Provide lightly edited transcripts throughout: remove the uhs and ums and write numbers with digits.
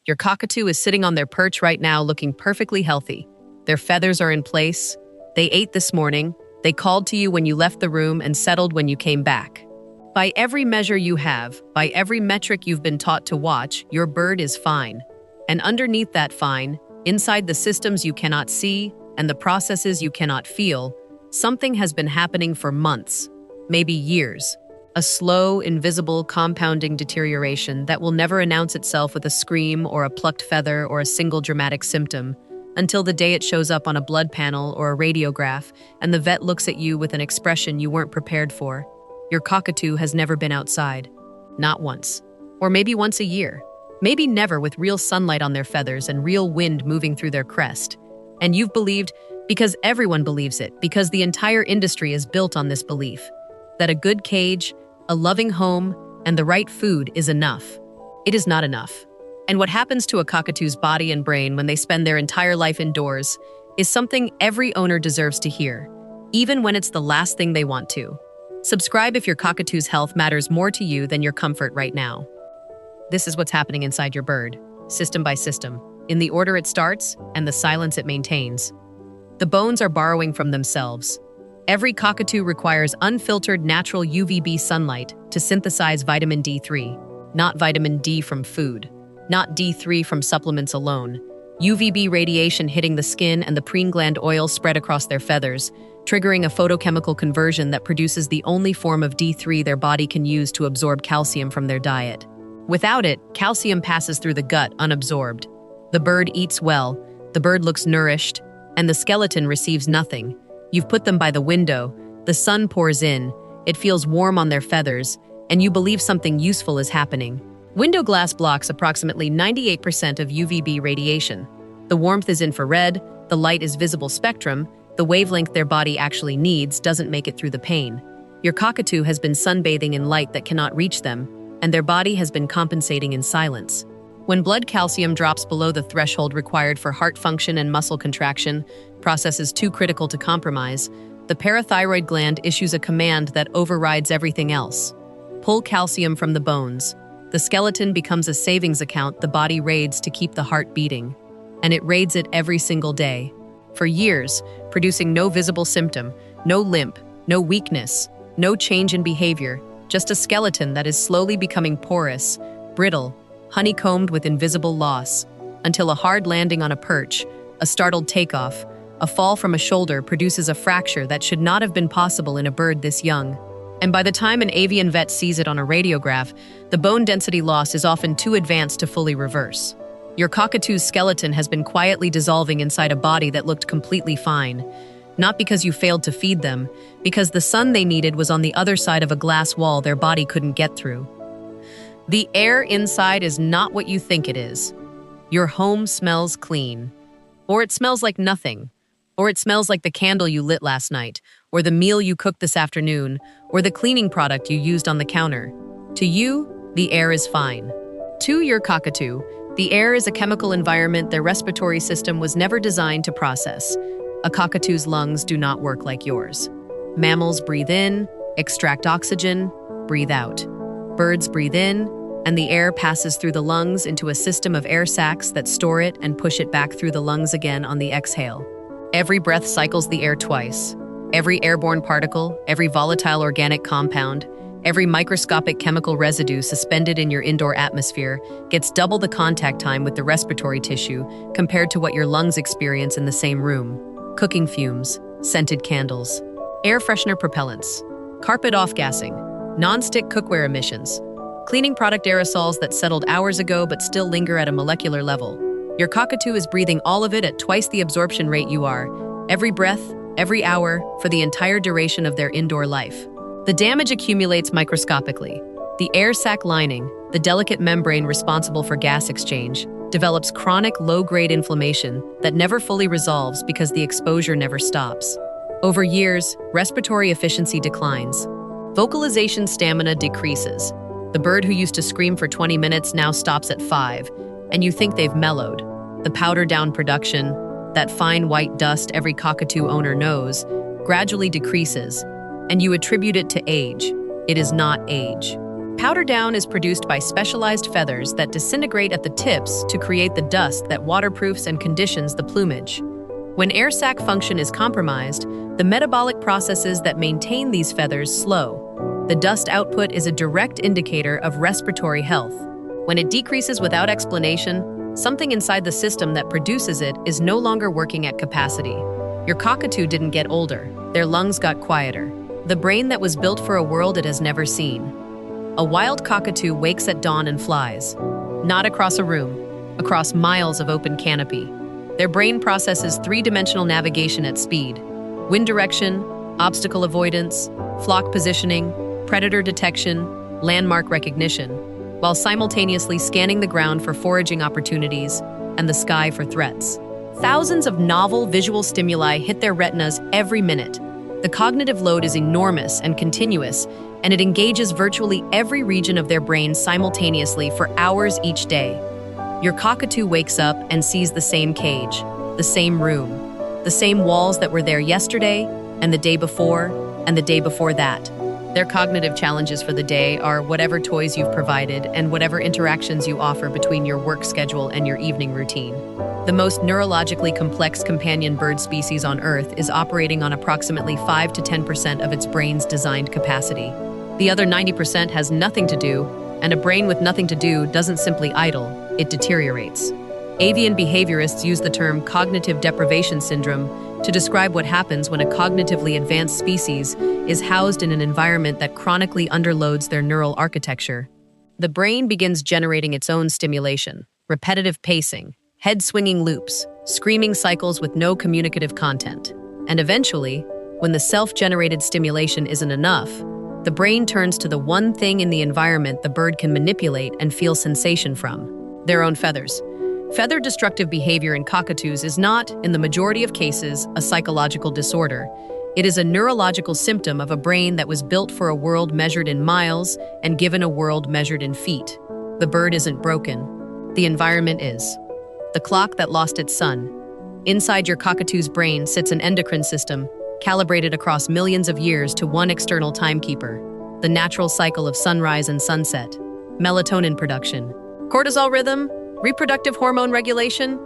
Your cockatoo is sitting on their perch right now looking perfectly healthy. Their feathers are in place. They ate this morning. They called to you when you left the room and settled when you came back. By every measure you have, by every metric you've been taught to watch, your bird is fine. And underneath that fine, inside the systems you cannot see and the processes you cannot feel, something has been happening for months, maybe years. A slow, invisible, compounding deterioration that will never announce itself with a scream or a plucked feather or a single dramatic symptom, until the day it shows up on a blood panel or a radiograph and the vet looks at you with an expression you weren't prepared for. Your cockatoo has never been outside. Not once. Or maybe once a year. Maybe never, with real sunlight on their feathers and real wind moving through their crest. And you've believed, because everyone believes it, because the entire industry is built on this belief, that a good cage, a loving home, and the right food is enough. It is not enough. And what happens to a cockatoo's body and brain when they spend their entire life indoors is something every owner deserves to hear, even when it's the last thing they want to. Subscribe if your cockatoo's health matters more to you than your comfort right now. This is what's happening inside your bird, system by system, in the order it starts and the silence it maintains. The bones are borrowing from themselves. Every cockatoo requires unfiltered natural UVB sunlight to synthesize vitamin D3, not vitamin D from food, not D3 from supplements alone. UVB radiation hitting the skin and the preen gland oil spread across their feathers, triggering a photochemical conversion that produces the only form of D3 their body can use to absorb calcium from their diet. Without it, calcium passes through the gut unabsorbed. The bird eats well, the bird looks nourished, and the skeleton receives nothing. You've put them by the window, the sun pours in, it feels warm on their feathers, and you believe something useful is happening. Window glass blocks approximately 98% of UVB radiation. The warmth is infrared, the light is visible spectrum, the wavelength their body actually needs doesn't make it through the pane. Your cockatoo has been sunbathing in light that cannot reach them, and their body has been compensating in silence. When blood calcium drops below the threshold required for heart function and muscle contraction, processes too critical to compromise, the parathyroid gland issues a command that overrides everything else. Pull calcium from the bones. The skeleton becomes a savings account the body raids to keep the heart beating. And it raids it every single day. For years, producing no visible symptom, no limp, no weakness, no change in behavior, just a skeleton that is slowly becoming porous, brittle, honeycombed with invisible loss, until a hard landing on a perch, a startled takeoff, a fall from a shoulder produces a fracture that should not have been possible in a bird this young. And by the time an avian vet sees it on a radiograph, the bone density loss is often too advanced to fully reverse. Your cockatoo's skeleton has been quietly dissolving inside a body that looked completely fine. Not because you failed to feed them, because the sun they needed was on the other side of a glass wall their body couldn't get through. The air inside is not what you think it is. Your home smells clean. Or it smells like nothing. Or it smells like the candle you lit last night, or the meal you cooked this afternoon, or the cleaning product you used on the counter. To you, the air is fine. To your cockatoo, the air is a chemical environment their respiratory system was never designed to process. A cockatoo's lungs do not work like yours. Mammals breathe in, extract oxygen, breathe out. Birds breathe in, and the air passes through the lungs into a system of air sacs that store it and push it back through the lungs again on the exhale. Every breath cycles the air twice. Every airborne particle, every volatile organic compound, every microscopic chemical residue suspended in your indoor atmosphere gets double the contact time with the respiratory tissue compared to what your lungs experience in the same room. Cooking fumes, scented candles, air freshener propellants, carpet off-gassing, non-stick cookware emissions, cleaning product aerosols that settled hours ago but still linger at a molecular level. Your cockatoo is breathing all of it at twice the absorption rate you are, every breath, every hour, for the entire duration of their indoor life. The damage accumulates microscopically. The air sac lining, the delicate membrane responsible for gas exchange, develops chronic low-grade inflammation that never fully resolves because the exposure never stops. Over years, respiratory efficiency declines. Vocalization stamina decreases. The bird who used to scream for 20 minutes now stops at 5, and you think they've mellowed. The powder-down production, that fine white dust every cockatoo owner knows, gradually decreases, and you attribute it to age. It is not age. Powder down is produced by specialized feathers that disintegrate at the tips to create the dust that waterproofs and conditions the plumage. When air sac function is compromised, the metabolic processes that maintain these feathers slow. The dust output is a direct indicator of respiratory health. When it decreases without explanation, something inside the system that produces it is no longer working at capacity. Your cockatoo didn't get older, their lungs got quieter. The brain that was built for a world it has never seen. A wild cockatoo wakes at dawn and flies. Not across a room, across miles of open canopy. Their brain processes three-dimensional navigation at speed: wind direction, obstacle avoidance, flock positioning, predator detection, landmark recognition, while simultaneously scanning the ground for foraging opportunities and the sky for threats. Thousands of novel visual stimuli hit their retinas every minute. The cognitive load is enormous and continuous, and it engages virtually every region of their brain simultaneously for hours each day. Your cockatoo wakes up and sees the same cage, the same room, the same walls that were there yesterday, and the day before, and the day before that. Their cognitive challenges for the day are whatever toys you've provided and whatever interactions you offer between your work schedule and your evening routine. The most neurologically complex companion bird species on Earth is operating on approximately 5 to 10% of its brain's designed capacity. The other 90% has nothing to do, and a brain with nothing to do doesn't simply idle, it deteriorates. Avian behaviorists use the term cognitive deprivation syndrome to describe what happens when a cognitively advanced species is housed in an environment that chronically underloads their neural architecture. The brain begins generating its own stimulation, repetitive pacing, head-swinging loops, screaming cycles with no communicative content. And eventually, when the self-generated stimulation isn't enough, the brain turns to the one thing in the environment the bird can manipulate and feel sensation from: their own feathers. Feather-destructive behavior in cockatoos is not, in the majority of cases, a psychological disorder. It is a neurological symptom of a brain that was built for a world measured in miles and given a world measured in feet. The bird isn't broken. The environment is. The clock that lost its sun. Inside your cockatoo's brain sits an endocrine system, calibrated across millions of years to one external timekeeper: the natural cycle of sunrise and sunset, melatonin production, cortisol rhythm, reproductive hormone regulation.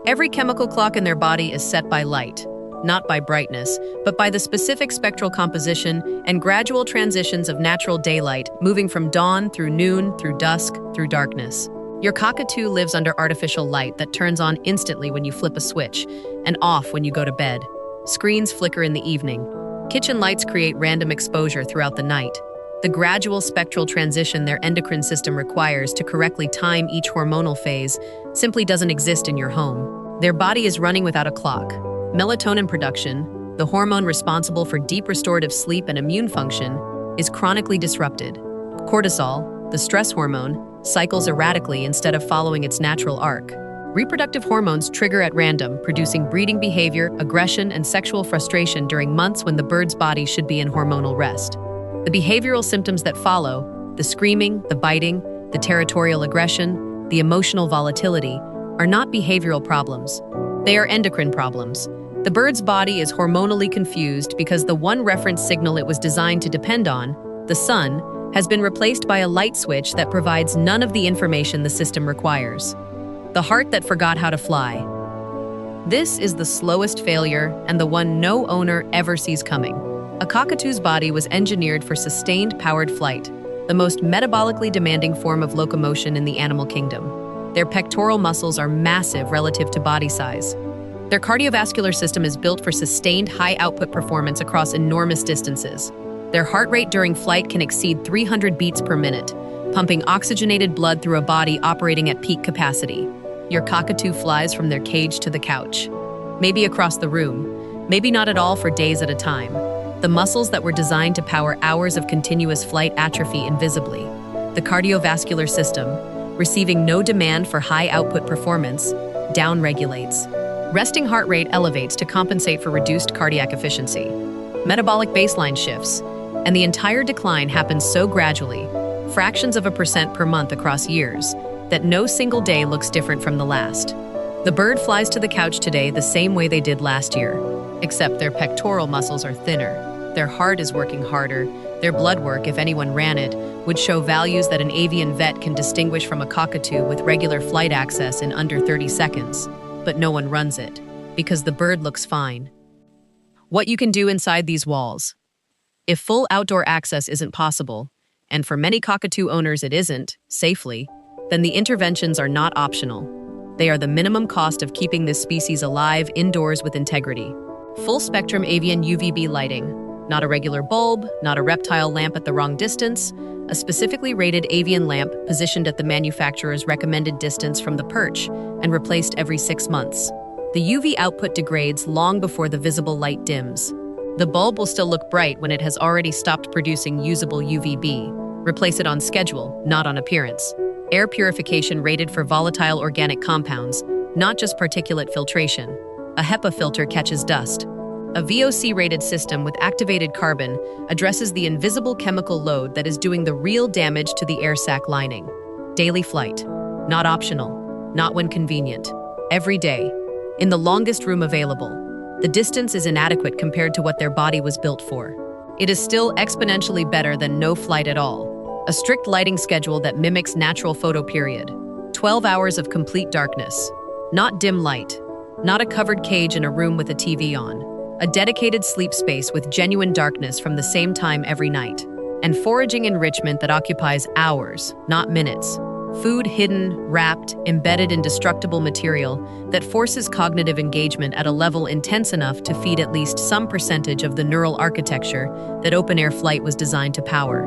Every chemical clock in their body is set by light, not by brightness, but by the specific spectral composition and gradual transitions of natural daylight, moving from dawn through noon, through dusk, through darkness. Your cockatoo lives under artificial light that turns on instantly when you flip a switch and off when you go to bed. Screens flicker in the evening. Kitchen lights create random exposure throughout the night. The gradual spectral transition their endocrine system requires to correctly time each hormonal phase simply doesn't exist in your home. Their body is running without a clock. Melatonin production, the hormone responsible for deep restorative sleep and immune function, is chronically disrupted. Cortisol, the stress hormone, cycles erratically instead of following its natural arc. Reproductive hormones trigger at random, producing breeding behavior, aggression, and sexual frustration during months when the bird's body should be in hormonal rest. The behavioral symptoms that follow, the screaming, the biting, the territorial aggression, the emotional volatility, are not behavioral problems. They are endocrine problems. The bird's body is hormonally confused because the one reference signal it was designed to depend on, the sun, has been replaced by a light switch that provides none of the information the system requires. The heart that forgot how to fly. This is the slowest failure and the one no owner ever sees coming. A cockatoo's body was engineered for sustained powered flight, the most metabolically demanding form of locomotion in the animal kingdom. Their pectoral muscles are massive relative to body size. Their cardiovascular system is built for sustained high-output performance across enormous distances. Their heart rate during flight can exceed 300 beats per minute, pumping oxygenated blood through a body operating at peak capacity. Your cockatoo flies from their cage to the couch. Maybe across the room, maybe not at all for days at a time. The muscles that were designed to power hours of continuous flight atrophy invisibly. The cardiovascular system, receiving no demand for high-output performance, downregulates. Resting heart rate elevates to compensate for reduced cardiac efficiency. Metabolic baseline shifts, and the entire decline happens so gradually, fractions of a percent per month across years, that no single day looks different from the last. The bird flies to the couch today the same way they did last year, except their pectoral muscles are thinner, their heart is working harder, Their blood work, if anyone ran it, would show values that an avian vet can distinguish from a cockatoo with regular flight access in under 30 seconds. But no one runs it, because the bird looks fine. What you can do inside these walls. If full outdoor access isn't possible, and for many cockatoo owners it isn't, safely, then the interventions are not optional. They are the minimum cost of keeping this species alive indoors with integrity. Full-spectrum avian UVB lighting. Not a regular bulb, not a reptile lamp at the wrong distance, a specifically rated avian lamp positioned at the manufacturer's recommended distance from the perch and replaced every 6 months. The UV output degrades long before the visible light dims. The bulb will still look bright when it has already stopped producing usable UVB. Replace it on schedule, not on appearance. Air purification rated for volatile organic compounds, not just particulate filtration. A HEPA filter catches dust. A VOC-rated system with activated carbon addresses the invisible chemical load that is doing the real damage to the air sac lining. Daily flight. Not optional. Not when convenient. Every day. In the longest room available. The distance is inadequate compared to what their body was built for. It is still exponentially better than no flight at all. A strict lighting schedule that mimics natural photoperiod. 12 hours of complete darkness. Not dim light. Not a covered cage in a room with a TV on. A dedicated sleep space with genuine darkness from the same time every night. And foraging enrichment that occupies hours, not minutes. Food hidden, wrapped, embedded in destructible material that forces cognitive engagement at a level intense enough to feed at least some percentage of the neural architecture that open-air flight was designed to power.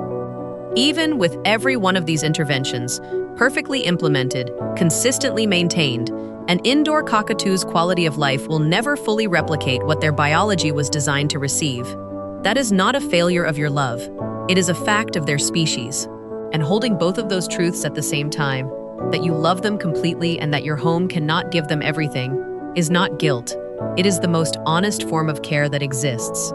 Even with every one of these interventions, perfectly implemented, consistently maintained, an indoor cockatoo's quality of life will never fully replicate what their biology was designed to receive. That is not a failure of your love. It is a fact of their species. And holding both of those truths at the same time, that you love them completely and that your home cannot give them everything, is not guilt. It is the most honest form of care that exists.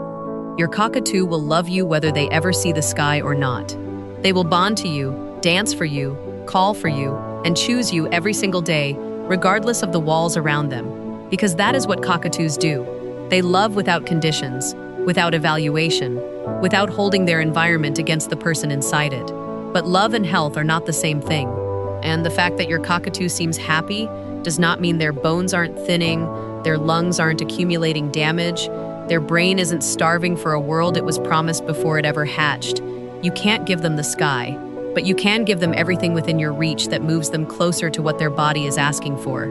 Your cockatoo will love you whether they ever see the sky or not. They will bond to you, dance for you, call for you, and choose you every single day, regardless of the walls around them, because that is what cockatoos do. They love without conditions, without evaluation, without holding their environment against the person inside it. But love and health are not the same thing. And the fact that your cockatoo seems happy does not mean their bones aren't thinning, their lungs aren't accumulating damage, their brain isn't starving for a world it was promised before it ever hatched. You can't give them the sky, but you can give them everything within your reach that moves them closer to what their body is asking for.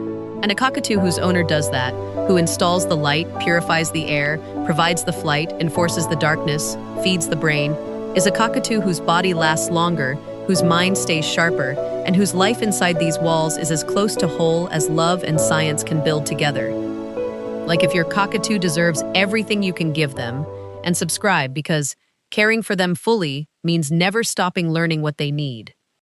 And a cockatoo whose owner does that, who installs the light, purifies the air, provides the flight, enforces the darkness, feeds the brain, is a cockatoo whose body lasts longer, whose mind stays sharper, and whose life inside these walls is as close to whole as love and science can build together. Like if your cockatoo deserves everything you can give them, and subscribe because caring for them fully means never stopping learning what they need.